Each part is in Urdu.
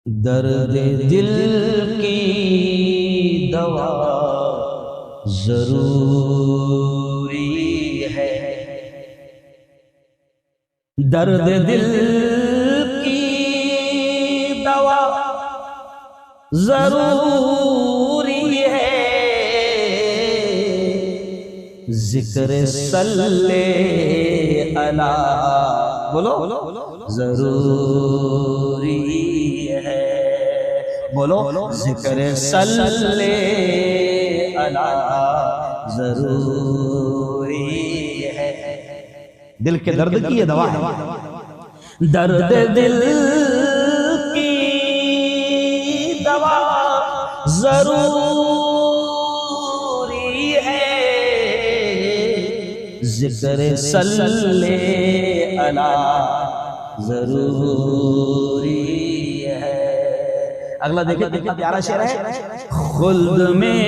درد دل کی دوا ضروری ہے، درد دل کی دوا ضروری ہے، ذکر صلی علی بولو ضروری ہے، بولو ذکر صلی علی ضروری ہے۔ دل کے درد کی یہ دوا ہے، درد دل کی دوا ضروری ہے، ذکر صلی علی ضروری ہے۔ اگلا دیکھیں کتنا پیارا شعر ہے، خلد میں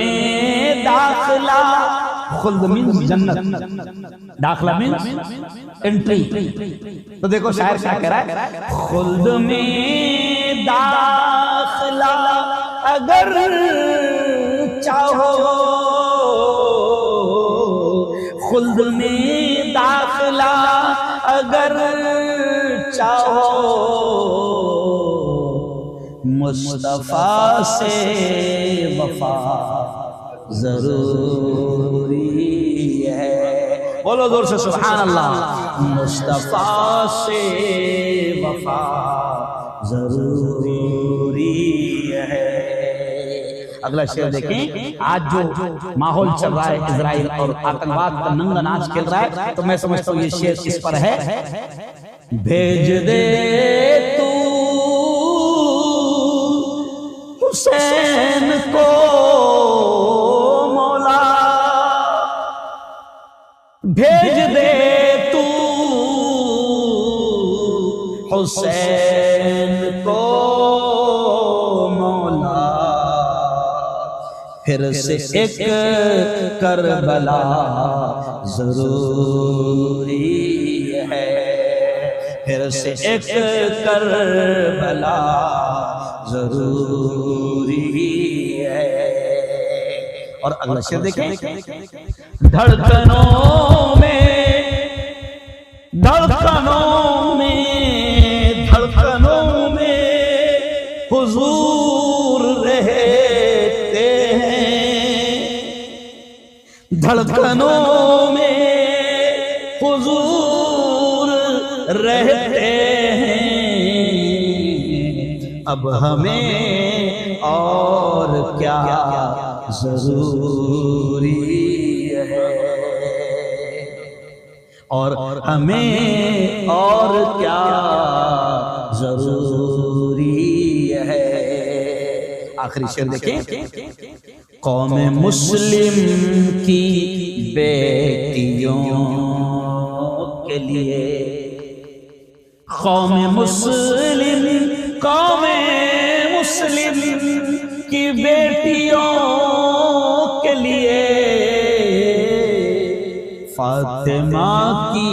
داخلہ، خلد مینز جنت، داخلہ مینز انٹری۔ تو دیکھو شاعر کیا کہہ رہا ہے، خلد میں داخلہ اگر چاہو، خلد میں داخلہ اگر چاہو، مصطفیٰ سے وفا ضروری ہے۔ بولو زور سے سبحان اللہ، مصطفیٰ سے وفا ضروری ہے۔ اگلا شعر دیکھیں، آج جو ماحول چل رہا ہے اسرائیل اور آتنکواد کا ننگا ناچ کھیل رہا ہے، تو میں سمجھتا ہوں یہ شعر اس پر ہے، بھیج دے تو حسین کو مولا، بھیج دے تو حسین کو مولا، پھر سے ایک کربلا ضروری ہے، پھر سے ایک کربلا ضروری ہے۔ اور اگلا شعر دیکھیں، دھڑکنوں میں حضور رہتے ہیں، دھڑکنوں میں حضور رہتے ہیں، اب ہمیں اور کیا ضروری ہے، اور ہمیں اور کیا ضروری ہے۔ آخری شعر دیکھیں، قوم مسلم کی بیٹیوں کے لیے، قوم مسلم کی بیٹیوں کے لیے، فاطمہ کی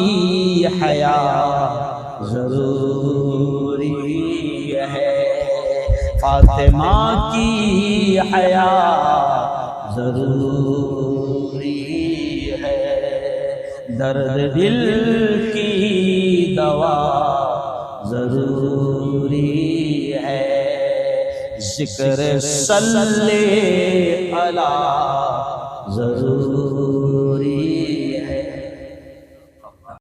حیا ضروری ہے، فاطمہ کی حیا ضروری ہے، درد دل کی دوا ضروری ہے، ذکر صلی علی